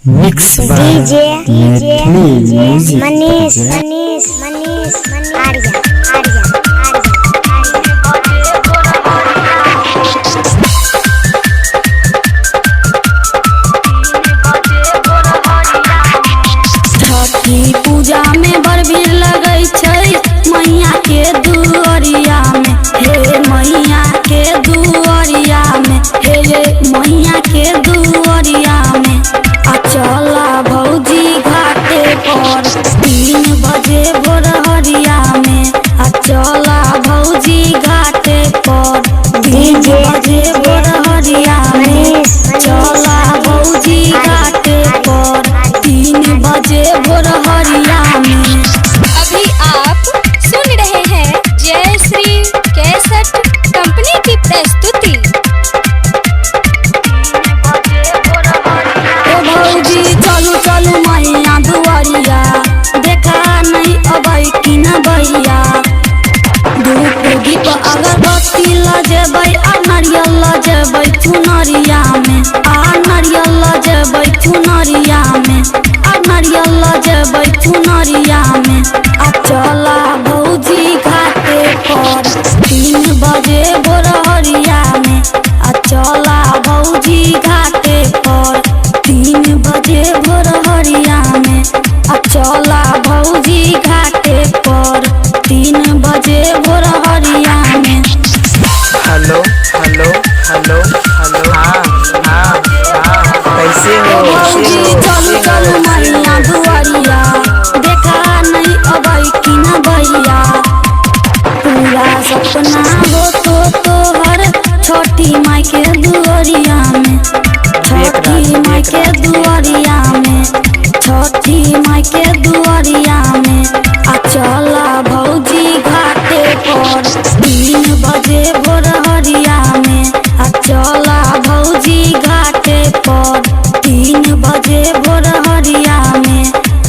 Mix DJ Manish Arya छठी पूजा में बड़ भीड़ लगै छै मैया के दुआरिया में। हे मैया के दुआरिया में, हे मैया के दुआरिया में। आ चला भौजी घाटे पर 3 बजे भोर हरिया में। आ चला भौजी घाटे पर 3 बजे भोर हरिया में। चला भौजी घाटे पर 3 बजे भोर हरिया में। अभी आप सुन रहे हैं जय श्री कैसेट कंपनी की प्रस्तुति। भौजी चलू चलू मैया दुआरिया, देखा नहीं अबै कि न भैया। धूप दीप अगरबत्ती लजेबै आ नारियल लजेबै चुनरिया में। आ नारियल लजेबै चुनरिया में। आ नारियल लजेबै चुनरिया में। आ चला भौजी घाटे पर 3 बजे भोर हरिया में। आ चला भौजी घाटे पर 3 बजे भोर हरिया में। आ चला भौजी घाटे पर 3 बजे भोर हरिया में। हेलो हेलो हेलो हेलो हाँ कैसे हो भौजी चलू चलू मैया दुआरिया, देखा नहीं अबै कि न भैया। पूरा सपना हो तो तोहर छोटी माई के दुआरिया में। छोटी माई के दुआरिया में, छोटी माई के दुआरिया में। आ चला भौजी घाटे पर 3 बजे भोर हरिया में। आ चला भौजी घाटे पर 3 बजे भोर हरिया में।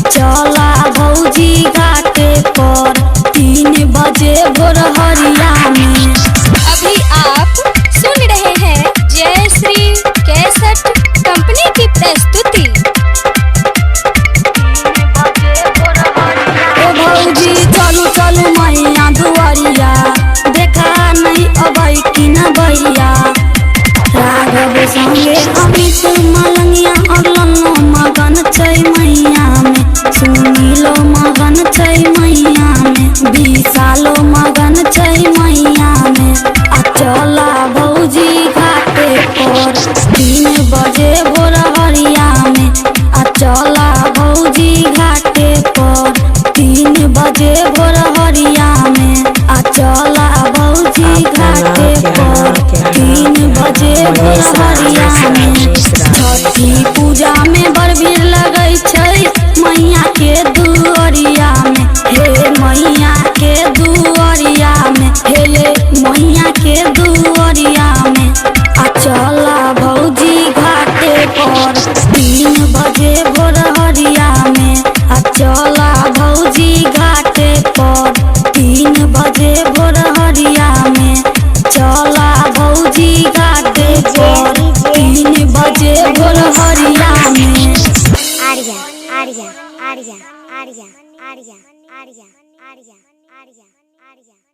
चला भौजी घाटे पर 3 बजे भोर हरिया में। अभी आप सुन रहे हैं जय श्री कैसेट कंपनी की प्रस्तुति। भौजी चलू चलू मैया दुआरिया, देखा नहीं अबै कि न भैया। राघव संगे अमित मलंगिया अगलनो मगन छै मैया में। सुनीलो मगन छै मैया में। विशालो मगन छै मैया में। आ चला भौजी घाटे पर 3 बजे भोर हरिया में। आ चला भौजी घाटे पर 3 बजे भोर हरिया में। आ चला भौजी घाटे पर 3 बजे भोर हरिया में। छठी पूजा में बड़ भीड़ लगै छै मैया के दुआरिया में। हे मैया के दुआरिया में, हे मैया के दुआरिया में। आ चला भौजी घाटे पर 3 बजे भोर हरिया में। आ चला भौजी घाटे पर 3 बजे भोर हरिया में। चला भौजी घाटे पर 3 बजे भोर हरिया में। आर्या आर्या आर्या आर्या आर्या आर्या आर्या आर्या आर्या।